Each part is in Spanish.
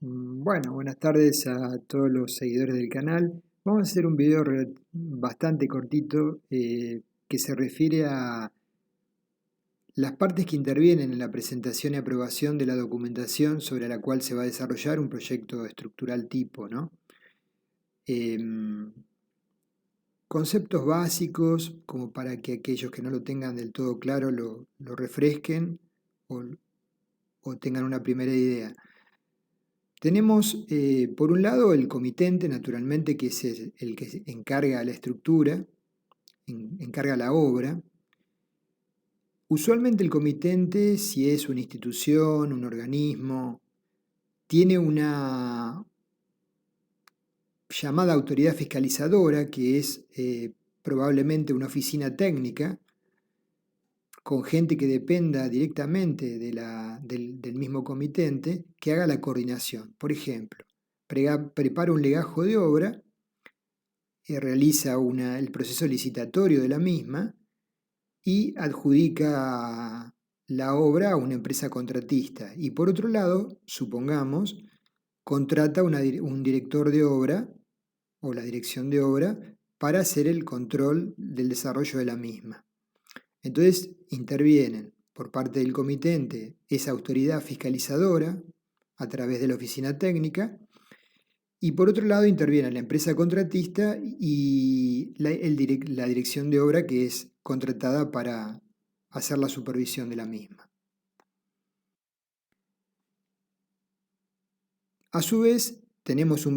Bueno, buenas tardes a todos los seguidores del canal. Vamos a hacer un video bastante cortito que se refiere a las partes que intervienen en la presentación y aprobación de la documentación sobre la cual se va a desarrollar un proyecto estructural tipo, ¿no? Em, Conceptos básicos como para que aquellos que no lo tengan del todo claro lo refresquen o, o tengan una primera idea. Tenemos, por un lado, el comitente, naturalmente, que es el que se encarga la estructura, encarga la obra. Usualmente el comitente, si es una institución, un organismo, tiene una llamada autoridad fiscalizadora, que es probablemente una oficina técnica, con gente que dependa directamente del mismo comitente, que haga la coordinación. Por ejemplo, prepara un legajo de obra, realiza el proceso licitatorio de la misma y adjudica la obra a una empresa contratista. Y por otro lado, supongamos, contrata un director de obra o la dirección de obra para hacer el control del desarrollo de la misma. Entonces intervienen por parte del comitente esa autoridad fiscalizadora a través de la oficina técnica. Y por otro lado interviene la empresa contratista y la dirección de obra que es contratada para hacer la supervisión de la misma. A su vez, tenemos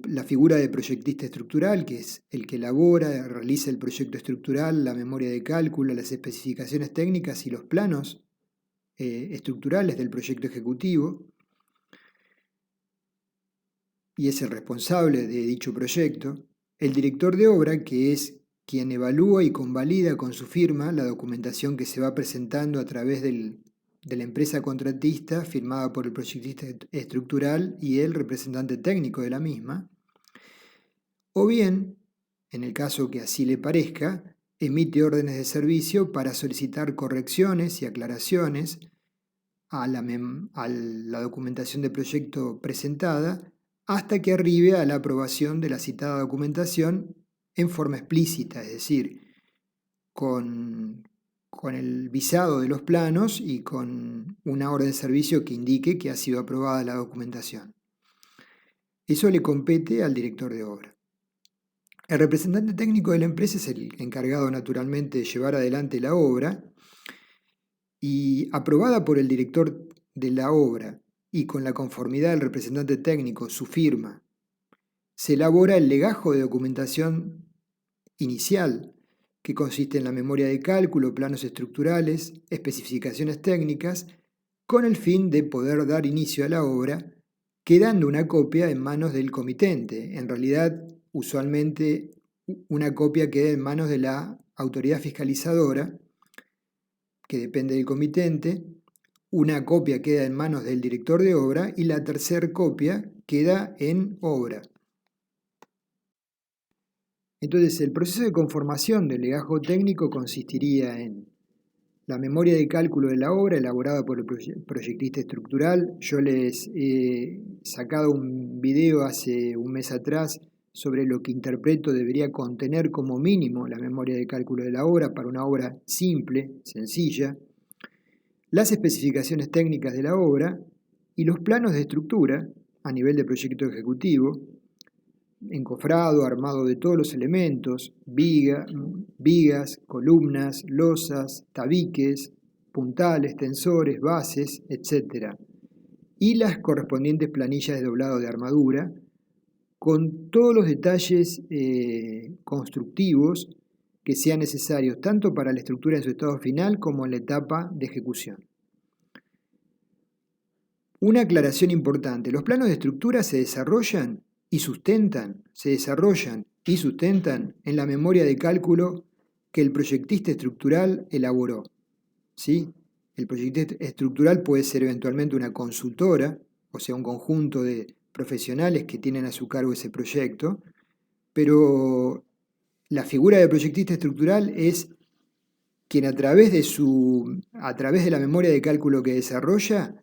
la figura de proyectista estructural, que es el que elabora, realiza el proyecto estructural, la memoria de cálculo, las especificaciones técnicas y los planos estructurales del proyecto ejecutivo, y es el responsable de dicho proyecto. El director de obra, que es quien evalúa y convalida con su firma la documentación que se va presentando a través de la empresa contratista firmada por el proyectista estructural y el representante técnico de la misma. O bien, en el caso que así le parezca, emite órdenes de servicio para solicitar correcciones y aclaraciones a la documentación de proyecto presentada hasta que arribe a la aprobación de la citada documentación en forma explícita, es decir, con el visado de los planos y con una orden de servicio que indique que ha sido aprobada la documentación. Eso le compete al director de obra. El representante técnico de la empresa es el encargado naturalmente de llevar adelante la obra y aprobada por el director de la obra y con la conformidad del representante técnico, su firma, se elabora el legajo de documentación inicial, que consiste en la memoria de cálculo, planos estructurales, especificaciones técnicas, con el fin de poder dar inicio a la obra, quedando una copia en manos del comitente. En realidad, usualmente una copia queda en manos de la autoridad fiscalizadora, que depende del comitente, una copia queda en manos del director de obra y la tercera copia queda en obra. Entonces, el proceso de conformación del legajo técnico consistiría en la memoria de cálculo de la obra elaborada por el proyectista estructural. Yo les he sacado un video hace un mes atrás sobre lo que interpreto debería contener como mínimo la memoria de cálculo de la obra para una obra simple, sencilla, las especificaciones técnicas de la obra y los planos de estructura a nivel de proyecto ejecutivo, encofrado, armado de todos los elementos, vigas, columnas, losas, tabiques, puntales, tensores, bases, etc. Y las correspondientes planillas de doblado de armadura, con todos los detalles constructivos que sean necesarios tanto para la estructura en su estado final como en la etapa de ejecución. Una aclaración importante, los planos de estructura se desarrollan en la memoria de cálculo que el proyectista estructural elaboró. ¿Sí? El proyectista estructural puede ser eventualmente una consultora, o sea, un conjunto de profesionales que tienen a su cargo ese proyecto, pero la figura del proyectista estructural es quien a través de la memoria de cálculo que desarrolla,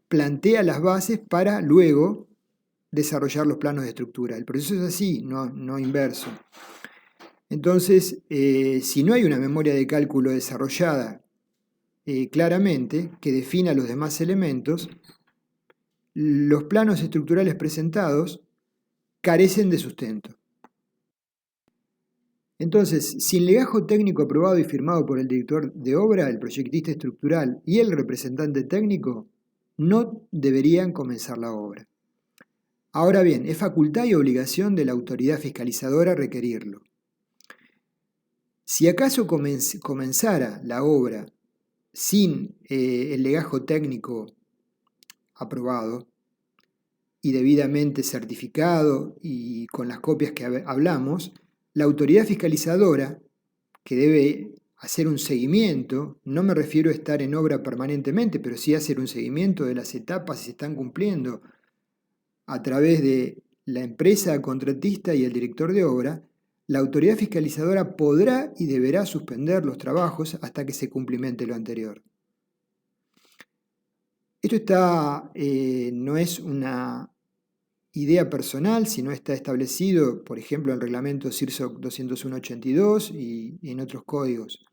plantea las bases para luego desarrollar los planos de estructura. El proceso es así, no inverso. Entonces, si no hay una memoria de cálculo desarrollada claramente que defina los demás elementos, los planos estructurales presentados carecen de sustento. Entonces, sin legajo técnico aprobado y firmado por el director de obra, el proyectista estructural y el representante técnico, no deberían comenzar la obra. Ahora bien, es facultad y obligación de la autoridad fiscalizadora requerirlo. Si acaso comenzara la obra sin el legajo técnico aprobado y debidamente certificado y con las copias que hablamos, la autoridad fiscalizadora, que debe hacer un seguimiento, no me refiero a estar en obra permanentemente, pero sí hacer un seguimiento de las etapas si se están cumpliendo a través de la empresa contratista y el director de obra, la autoridad fiscalizadora podrá y deberá suspender los trabajos hasta que se cumplimente lo anterior. Esto no es una idea personal, sino está establecido, por ejemplo, en el reglamento CIRSOC 201/82 y en otros códigos.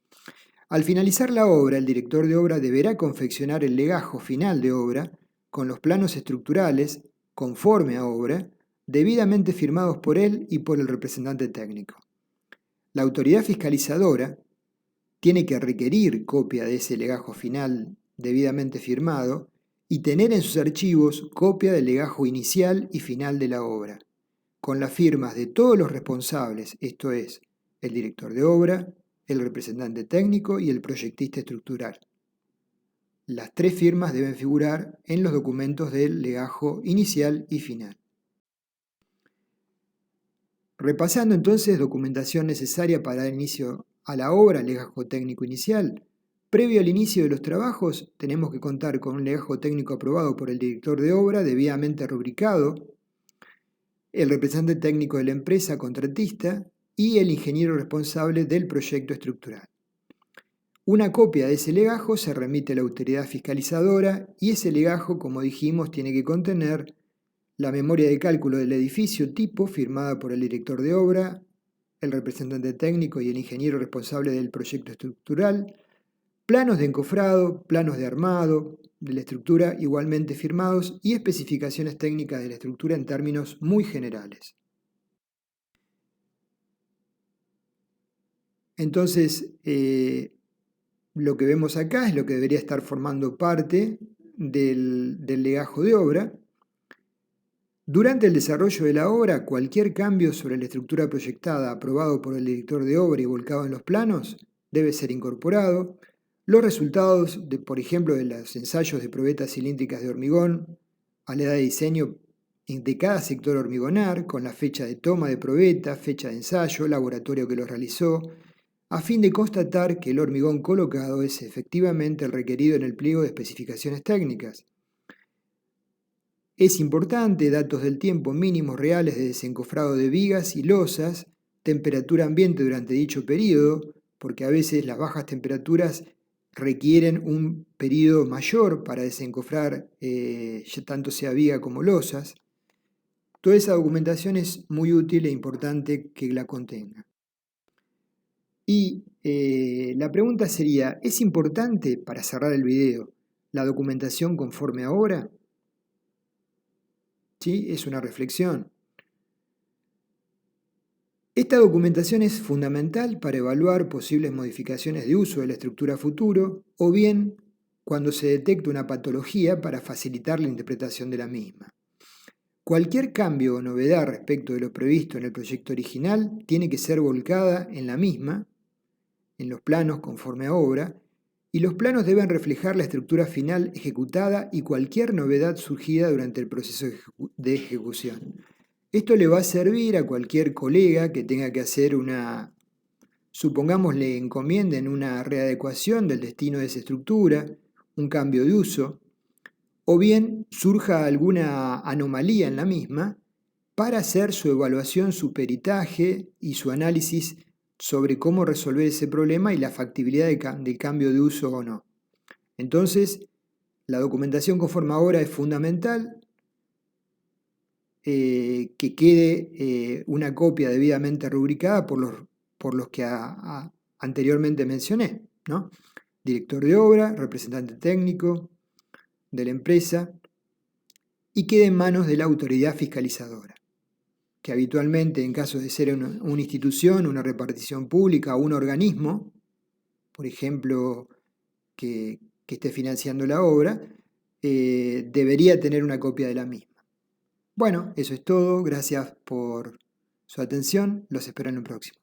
Al finalizar la obra, el director de obra deberá confeccionar el legajo final de obra con los planos estructurales, conforme a obra, debidamente firmados por él y por el representante técnico. La autoridad fiscalizadora tiene que requerir copia de ese legajo final debidamente firmado y tener en sus archivos copia del legajo inicial y final de la obra, con las firmas de todos los responsables, esto es, el director de obra, el representante técnico y el proyectista estructural. Las tres firmas deben figurar en los documentos del legajo inicial y final. Repasando entonces documentación necesaria para dar inicio a la obra, legajo técnico inicial. Previo al inicio de los trabajos, tenemos que contar con un legajo técnico aprobado por el director de obra, debidamente rubricado, el representante técnico de la empresa contratista y el ingeniero responsable del proyecto estructural. Una copia de ese legajo se remite a la autoridad fiscalizadora y ese legajo, como dijimos, tiene que contener la memoria de cálculo del edificio tipo firmada por el director de obra, el representante técnico y el ingeniero responsable del proyecto estructural, planos de encofrado, planos de armado de la estructura igualmente firmados y especificaciones técnicas de la estructura en términos muy generales. Entonces, lo que vemos acá es lo que debería estar formando parte del legajo de obra. Durante el desarrollo de la obra, cualquier cambio sobre la estructura proyectada aprobado por el director de obra y volcado en los planos debe ser incorporado. Los resultados, por ejemplo, de los ensayos de probetas cilíndricas de hormigón a la edad de diseño de cada sector hormigonar, con la fecha de toma de probeta, fecha de ensayo, laboratorio que lo realizó, a fin de constatar que el hormigón colocado es efectivamente el requerido en el pliego de especificaciones técnicas. Es importante datos del tiempo mínimos reales de desencofrado de vigas y losas, temperatura ambiente durante dicho periodo, porque a veces las bajas temperaturas requieren un periodo mayor para desencofrar ya tanto sea viga como losas. Toda esa documentación es muy útil e importante que la contenga. Y la pregunta sería, ¿es importante, para cerrar el video, la documentación conforme a obra? ¿Sí? Es una reflexión. Esta documentación es fundamental para evaluar posibles modificaciones de uso de la estructura futuro o bien cuando se detecta una patología para facilitar la interpretación de la misma. Cualquier cambio o novedad respecto de lo previsto en el proyecto original tiene que ser volcada en la misma, en los planos conforme a obra, y los planos deben reflejar la estructura final ejecutada y cualquier novedad surgida durante el proceso de ejecución. Esto le va a servir a cualquier colega que tenga que hacer supongamos le encomienden una readecuación del destino de esa estructura, un cambio de uso, o bien surja alguna anomalía en la misma para hacer su evaluación, su peritaje y su análisis sobre cómo resolver ese problema y la factibilidad del cambio de uso o no. Entonces, La documentación conforme a obra es fundamental, que quede una copia debidamente rubricada por los que anteriormente mencioné, ¿no? Director de obra, representante técnico de la empresa, y quede en manos de la autoridad fiscalizadora, que habitualmente, en caso de ser una institución, una repartición pública o un organismo, por ejemplo, que esté financiando la obra, debería tener una copia de la misma. Bueno, eso es todo. Gracias por su atención. Los espero en el próximo.